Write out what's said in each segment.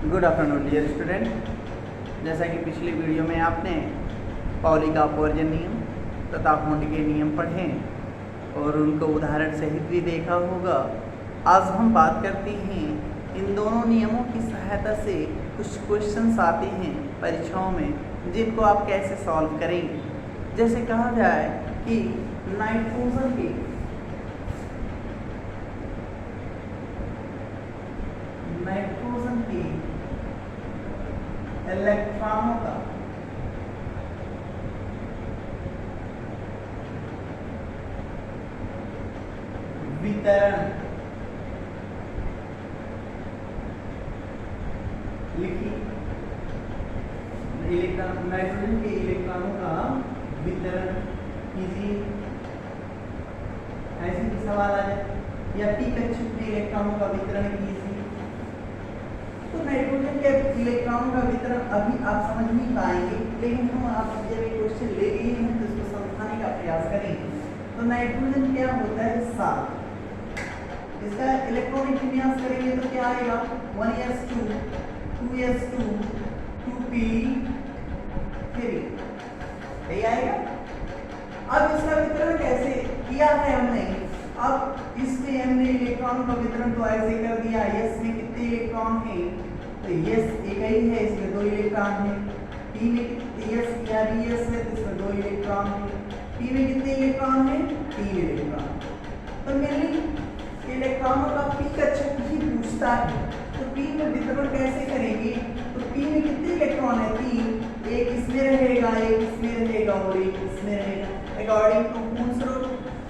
Good afternoon dear student. जैसा कि पिछली वीडियो में आपने पाउली का अपवर्जन नियम तथा होंड के नियम पढ़े और उनको उदाहरण सहित भी देखा होगा। आज हम बात करते हैं इन दोनों नियमों की सहायता से कुछ क्वेश्चंस आते हैं परीक्षाओं में जिनको आप कैसे सॉल्व करेंगे। जैसे कहा जाए कि नाइट्रोजन के इलेक्ट्रॉनों का वितरण लिखिए। नाइट्रोजन के इलेक्ट्रॉनों का वितरण कीजिए। ऐसे भी सवाल आ जाए या पी कक्षक में इलेक्ट्रॉनों का वितरण कीजिए। तो नाइट्रोजन के इलेक्ट्रॉनों का वितरण अभी आप समझ नहीं पाएंगे, लेकिन हम आप जब एक क्वेश्चन ले लिए हैं तो इसको समझाने का प्रयास करेंगे। तो नाइट्रोजन क्या होता है? 7। इसका इलेक्ट्रॉनिक विन्यास करेंगे तो क्या आएगा? 1s2 2s2 2p3 यही आएगा। अब इसका वितरण कैसे किया है हमने? अब इसमें हमने इलेक्ट्रॉन का वितरण तो ऐसे कर दिया। यस में कितने इलेक्ट्रॉन हैं? तो यस एक ही है, इसमें 2 इलेक्ट्रॉन हैं। पी में कितने? यस या बी यस है तो इसमें 2 इलेक्ट्रॉन हैं। पी में कितने इलेक्ट्रॉन हैं? 3 इलेक्ट्रॉन। तो मेनली इलेक्ट्रॉनों का पी कक्षक ही पूछता है, तो पी में वितरण कैसे करेंगे? तो पी में कितने इलेक्ट्रॉन है? 3। एक इसमें रहेगा, एक इसमें रहेगा और एक इसमें रहेगा। अकॉर्डिंग टू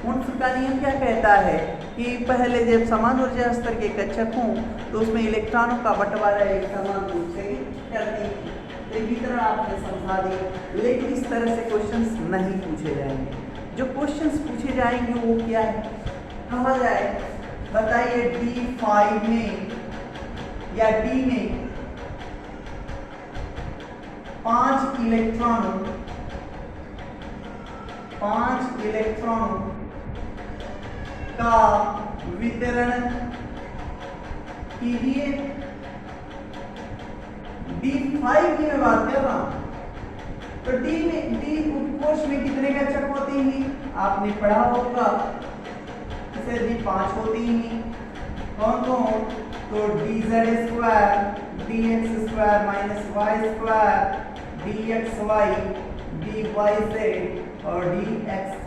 हुंस का नियम क्या कहता है कि पहले जब समान ऊर्जा स्तर के कक्षक हों तो उसमें इलेक्ट्रॉनों का बंटवारा एक समान रूप से करते हैं। इसी तरह आपने समझा दिया, लेकिन इस तरह से क्वेश्चंस नहीं पूछे जाएंगे। जो क्वेश्चंस पूछे जाएंगे वो क्या है? कहा जाए बताइए D5 में या D में 5 इलेक्ट्रॉनों का वितरण कीजिए। D5 की मैं बात कर रहा हूं, तो D उपकोष में कितने कक्षक होते हैं? आपने पढ़ा होगा इसे D5 होते हैं। कौन कौन? तो dz² dx² -y² dxy dyz और dxz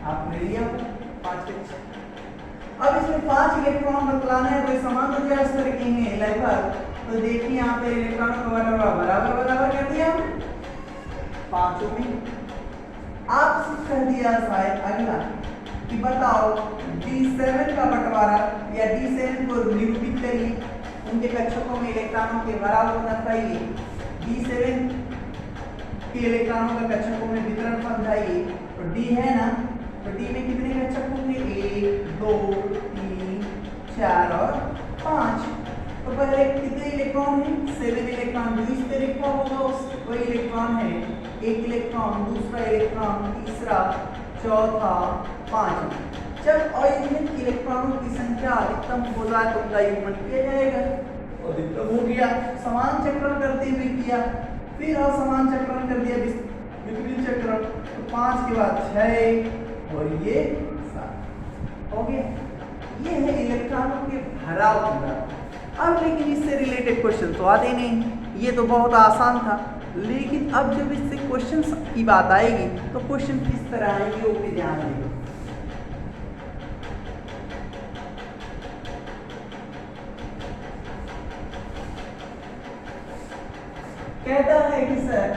आपने लिया 5 कक्षक। अब इसमें 5 इलेक्ट्रॉन बतलाना है तो समान ऊर्जा स्तर के हैं लगभग। तो देखिए यहाँ पे इलेक्ट्रॉनों का बंटवारा बराबर कर दिया पांचों में। आपसे कह दिया शायद अगला कि बताओ D7 का बंटवारा या D7 को निरूपित करिए। उनके कक्षकों में इलेक्ट्रॉनों के बराबर होना चाहिए। D7 के इलेक्ट्रॉनों का कक्षकों में वितरण समझाइए। तो D है ना, तो D में कितने कक्षक होंगे? 1 2 3 4 और 5। तो पहले कितने इलेक्ट्रॉन हैं? 7 इलेक्ट्रॉन। जो इस पे लिखा होगा उस वही इलेक्ट्रॉन है। एक इलेक्ट्रॉन, दूसरा इलेक्ट्रॉन, तीसरा, चौथा, 5। जब अयुग्मित इलेक्ट्रॉनों की संख्या अधिकतम हो जाए तो उनका युग्मन किया जाएगा। अधिकतम हो गया, समान चक्रण करते हुए किया, फिर असमान चक्रण कर दिया, विपरीत चक्रण। तो 5 के बाद 6 और ये 7 हो गया। ये है इलेक्ट्रॉनों के भराव की बात। अब लेकिन इससे रिलेटेड क्वेश्चन तो आते नहीं, ये तो बहुत आसान था। लेकिन अब जब इससे क्वेश्चन की बात आएगी तो क्वेश्चन किस तरह आएंगे वो भी ध्यान देंगे। कहता है कि सर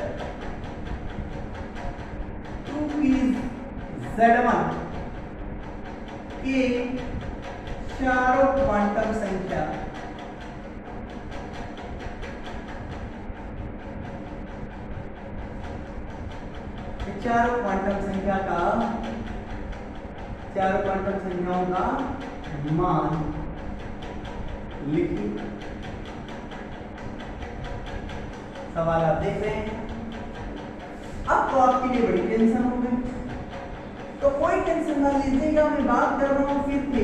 2pZ1 के चारों क्वांटम संख्या चारों क्वांटम संख्याओं का मान लिखिए। सवाल आप देख रहे हैं। अब तो आपके लिए बड़ी टेंशन हो गई, तो कोई टेंशन ना लीजिएगा। मैं बात कर रहा हूँ फिर से,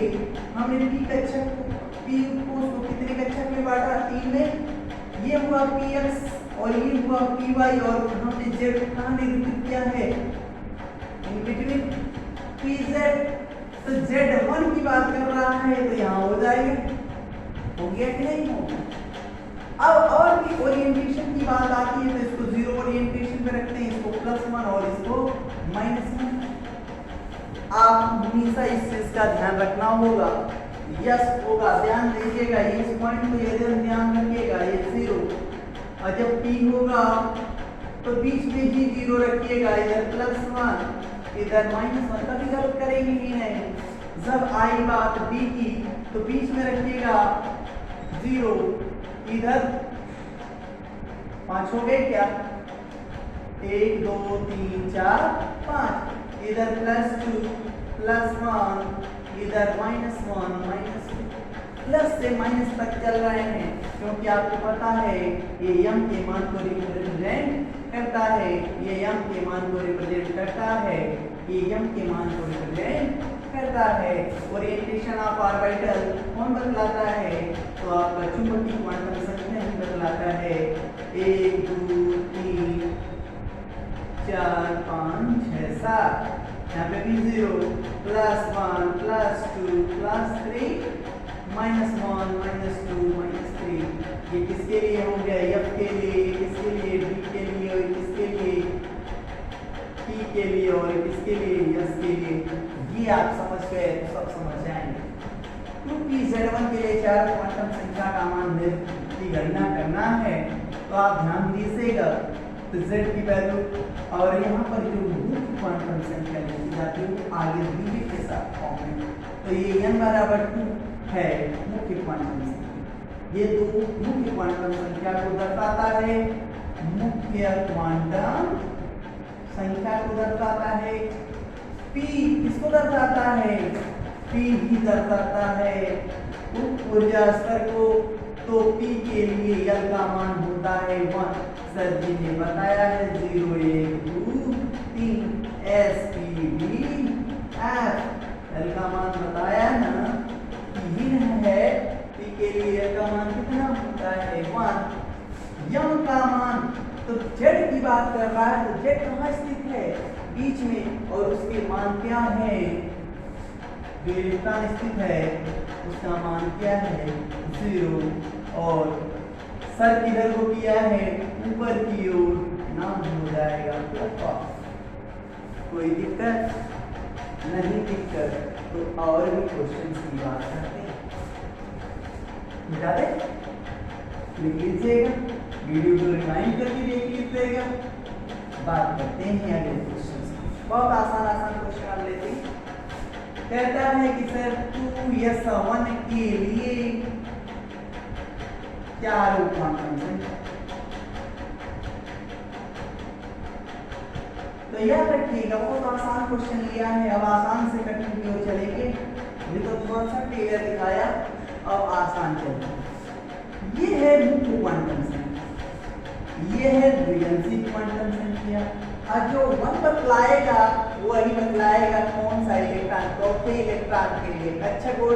हमने पी कक्षक को, पी को कितने कक्षक में बांटा? 3 में। हुआ px और ये हुआ py और हमने z कहाँ निरूपित किया है इन बिटवीन pz। तो z1 की बात कर रहा है तो यहाँ हो जाएगा, हो गया कि नहीं होगा। अब और भी ओरिएंटेशन की बात आती है तो इसको जीरो ओरिएंटेशन पे रखते हैं, इसको +1 और इसको -1। आप हमेशा इस चीज का ध्यान रखना होगा, यस होगा, ध्यान दीजिएगा इस पॉइंट को यदि ध्यान रखिएगा ये 0 और जब p होगा तो बीच में ही 0 रखिएगा, इधर +1 इधर -1, कभी गलत करेंगे ही नहीं। जब आई बात b की तो बीच में रखिएगा 0, इधर 5 हो गए क्या, 1 2 3 4 5, इधर +2 +1 इधर -1 -2, प्लस से माइनस तक चल रहे हैं क्योंकि आपको पता है ये m के मान को रिप्रेजेंट करता है, ये m के मान को रिप्रेजेंट करता है, ये m के मान को रिप्रेजेंट करता है। ओरिएंटेशन ऑफ ऑर्बिटल कौन बतलाता है, तो आपका चुंबकीय क्वांटम संख्या ही बतलाता है। 1 2 3 4 5 6 7, यहाँ पे भी 0 +1 +2 +3 -1 -2 -3। ये किसके लिए हो गया, f के लिए, किसके लिए, d के लिए, और किसके लिए, t के लिए, और किसके लिए, s के लिए। ये आप समझ गए तो सब समझ जाएंगे। क्योंकि z1 के लिए 4 क्वांटम संख्या का मान की गणना करना है तो आप ध्यान दीजिएगा, तो z की वैल्यू और यहाँ पर जो मुख्य क्वांटम संख्या लिखी जाती है वो आगे दी के साथ फॉर्म में, तो ये n बराबर 2 है मुख्य क्वांटम संख्या। ये दो मुख्य क्वांटम संख्या को दर्शाता है, मुख्य क्वांटम संख्या को दर्शाता है। p किसको दर्शाता है, p ही दर्शाता है उप ऊर्जा स्तर को, तो p के लिए L का मान होता है 1। सर जी ने बताया है 0 1 2 3 S P D F, L का मान बताया ना, भिन्न है p के लिए L का मान कितना होता है 1। m का मान तो z की बात कर रहा है, तो z कहाँ स्थित है, बीच में, और उसके मान क्या है, जो इलेक्ट्रॉन स्थित है उसका मान क्या है 0, और सर किधर को किया है, ऊपर की ओर, नाम हो जाएगा +। कोई दिक्कत नहीं, दिक्कत तो और भी क्वेश्चन की बात करते हैं, मिटा दे, लिख लीजिएगा, वीडियो को रिमाइंड करके देख लीजिएगा। बात करते हैं अगले क्वेश्चन की, बहुत आसान आसान क्वेश्चन आप लेते हैं। कहता है कि सर 2s1 के लिए क्या क्वांटम संख्या, तो याद रखिएगा बहुत आसान क्वेश्चन लिया है, अब आसान से कठिन की ओर चलेंगे। ये तो थोड़ा सा क्लियर दिखाया, अब आसान चलेंगे। ये है मुख्य क्वांटम संख्या, ये है द्विआंशिक क्वांटम संख्या, और जो 1 बतलाएगा वही बतलाएगा कौन सा इलेक्ट्रॉन, चौथे इलेक्ट्रॉन के लिए कक्षा को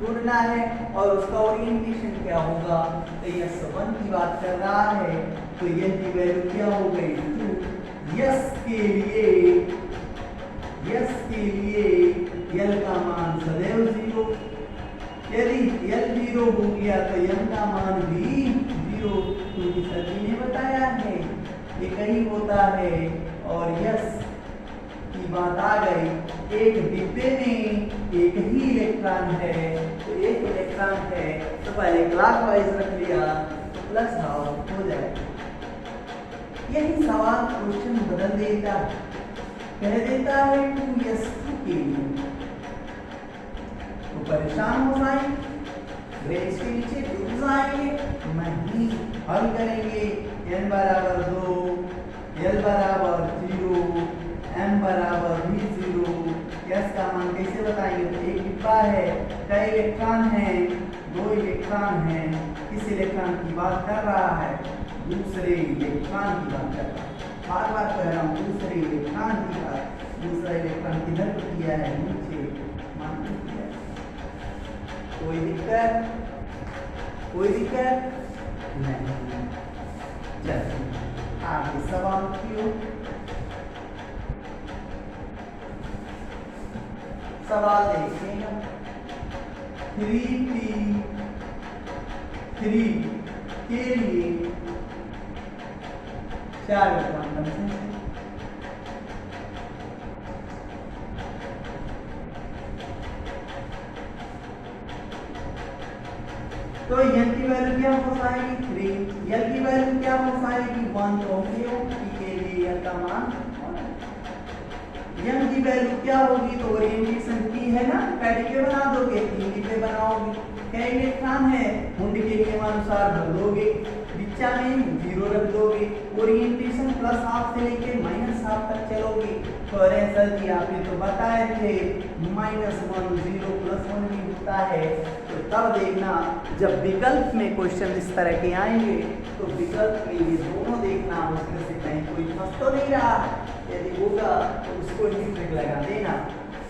ढूंढना है और उसका ओरिएंटेशन क्या होगा। तो ये s1 की बात कर रहा है, तो ये की वैल्यू क्या हो गई 2। यस के लिए L का मान सदैव 0, यदि L 0 हो गया तो M का मान भी 0, क्योंकि सभी ने बताया है ये कहीं होता है। और यस की बात आ गई, एक डिब्बे में एक ही इलेक्ट्रॉन है, तो एक इलेक्ट्रॉन है तो पहले क्लॉकवाइज रख लिया तो +12 हो जाएगा। यही सवाल क्वेश्चन बदल देता है, कह देता है 2s2 के लिए, तो परेशान हो जाएंगे, ब्रेच के नीचे डूब जाएंगे, नहीं हल करेंगे। n बराबर 2, L बराबर 0, M बराबर भी 0, S का मान कैसे बताएंगे, तो एक डिब्बा है, कई इलेक्ट्रॉन हैं, 2 इलेक्ट्रॉन हैं, किस इलेक्ट्रॉन की बात कर रहा है, दूसरे इलेक्ट्रॉन की बात कर रहा है, बार बार कह रहा हूँ दूसरे इलेक्ट्रॉन की बात, दूसरा इलेक्ट्रॉन किधर को किया है, नीचे मान किया है। कोई दिक्कत नहीं। चलिए आगे सवाल की ओर। सवाल देखिएगा 3p3 के लिए 4 क्वांटम संख्या। तो n की वैल्यू क्या हो जाएगी 3, l की वैल्यू क्या हो जाएगी 1, तो p के लिए l का मान m की वैल्यू क्या होगी, तो ओरिएंटेशन p है ना, पैडी पे बना दोगे, p पे बनाओगे, क्या इलेक्ट्रॉन है मुंड के नियम अनुसार भर दोगे, बिच्चा में 0 रख दोगे, ओरिएंटेशन प्लस हाफ से लेके माइनस हाफ तक चलोगे। तो अरे सर जी आपने तो बताए थे -1 0 + 1 भी होता है। तो तब देखना जब विकल्प में क्वेश्चन इस तरह के आएंगे तो विकल्प में ये दोनों देखना, उसमें से कहीं कोई फंस तो नहीं रहा, यदि होगा तो उसको ही ट्रिक लगा देना।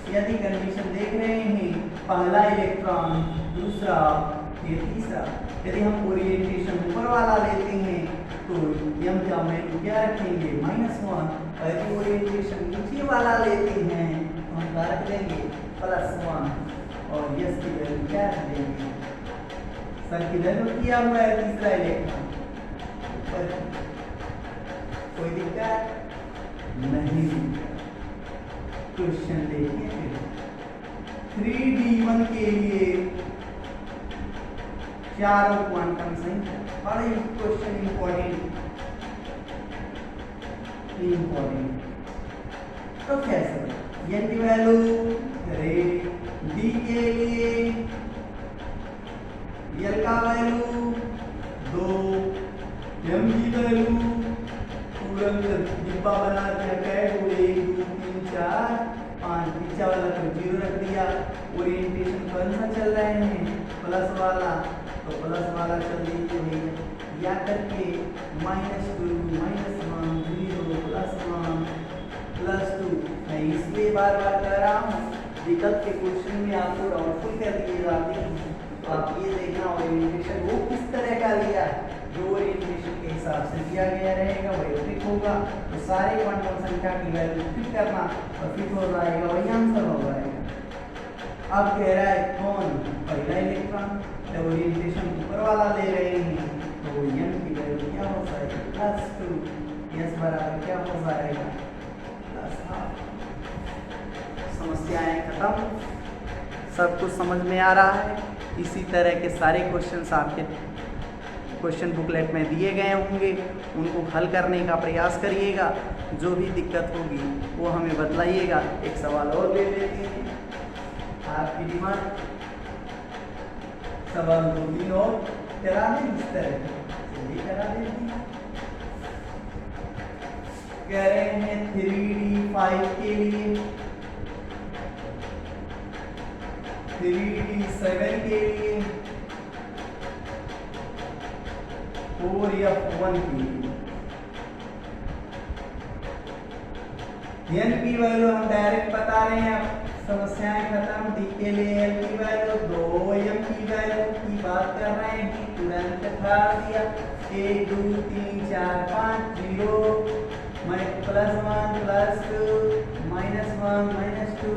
यदि कंडीशन देख रहे हैं पहला इलेक्ट्रॉन दूसरा ये तीसरा, यदि हम ओरिएंटेशन ऊपर वाला लेते हैं तो m का वैल्यू क्या रखेंगे -1, और यदि ओरिएंटेशन नीचे वाला लेते हैं तो हम क्या रख देंगे +1, और s की वैल्यू क्या रख देंगे, सर किधर में किया हुआ है तीसरा इलेक्ट्रॉन ऊपर, कोई दिक्कत नहीं। क्वेश्चन देखिए फिर 3d1 के लिए 4 क्वांटम संख्या, और ये क्वेश्चन इंपॉर्टेंट तो कैसे n की वैल्यू d के लिए l का वैल्यू 2, m की वैल्यू तुरंत डिब्बा बना के 1 2 3 4 5, पीछे वाला तो 0 रख दिया, ओरिएंटेशन कौन सा चल रहे हैं प्लस वाला, तो प्लस वाला चल दीजिए भैया, या करके -2 -1 0 +1 +2। मैं इसलिए बार बार कह रहा हूँ विकल्प के क्वेश्चन में आपको डाउटफुल कर दिए जाते हैं, तो आप ये देखना ओरिएंटेशन वो किस तरह का लिया है, जो ओरिएंटेशन के हिसाब से दिया गया रहेगा वही फिट होगा। तो सारे क्वांटम संख्या की वैल्यू फिट करना और फिट हो जाएगा, वही आंसर हो जाएगा। अब कह रहा है कौन पहला इलेक्ट्रॉन, जब ओरिएंटेशन ऊपर वाला ले रहे हैं तो m की वैल्यू क्या हो जाएगी +2, s बराबर क्या हो जाएगा +1/2। समस्याएं खत्म, सब कुछ समझ में आ रहा है। इसी तरह के सारे क्वेश्चंस आपके क्वेश्चन बुकलेट में दिए गए होंगे, उनको हल करने का प्रयास करिएगा। जो भी दिक्कत होगी वो हमें बतलाइएगा। एक सवाल और ले लेते हैं, आपकी डिमांड सवाल 2-3 और करा दें इस तरह, चलिए करा देते हैं। कह रहे हैं 3d5 के लिए, 3d7 के लिए, 4f1 के लिए। n की वैल्यू हम डायरेक्ट बता रहे हैं, समस्याएं खत्म। d के लिए l की वैल्यू 2, m की वैल्यू की बात कर रहे हैं, तुरंत ठार दिया 1 2 3 4 5 0 +1 +2 -1 -2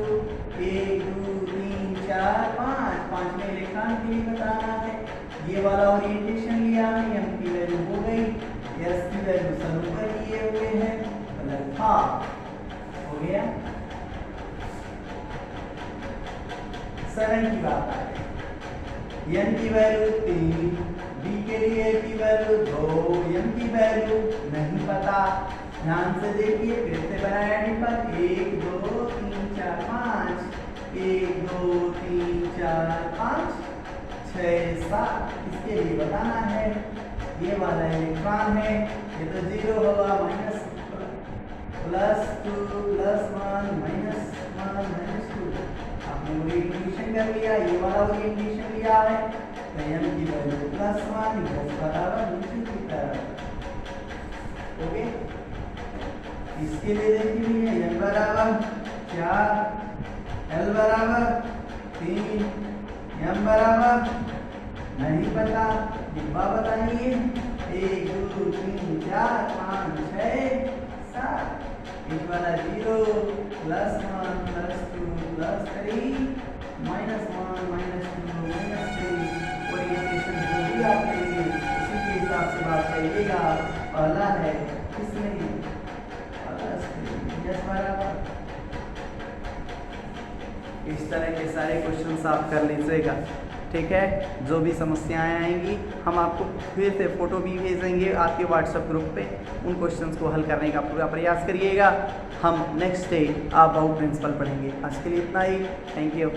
1 2 3 4 5, 5 में इलेक्ट्रॉन के लिए बताना है। ये वाला ओरिएंटेशन लिया है, m की वैल्यू हो गई, s की वैल्यू सब ऊपर लिए हुए हैं, +1/2 हो गया। 7 की बात आ गई, n की वैल्यू 3, d के लिए l की वैल्यू 2, m की वैल्यू नहीं पता। ध्यान से देखिए, फिर से बनाया डिब्बा 1 2 3 4 5, 1 2 3 4 5 6 7, इसके लिए बताना है। ये वाला इलेक्ट्रॉन है, ये तो 0 होगा, +2 +1 -1 -2। आपने ओरिएंटेशन कर लिया, ये वाला ओरिएंटेशन लिया है, तो m की वैल्यू +1 बराबर नीचे की तरफ। ओके, इसके लिए देखिए m बराबर 4, l बराबर 3, m बराबर नहीं पता, डिब्बा बताइए 1 2 3 4 5 6 7 इस वाला 0 +1 +2 +3 -1 -2 -3 और ये क्वेश्चन जो भी आप लेंगे उसी के हिसाब से बात करिएगा। पहला है किसमें यस बराबर। इस तरह के सारे क्वेश्चंस आप कर लीजिएगा, ठीक है। जो भी समस्याएं आएंगी हम आपको फिर से फ़ोटो भी भेजेंगे आपके व्हाट्सएप ग्रुप पे, उन क्वेश्चंस को हल करने का पूरा प्रयास करिएगा। हम नेक्स्ट डे आप अबाउट प्रिंसिपल पढ़ेंगे। आज के लिए इतना ही, थैंक यू।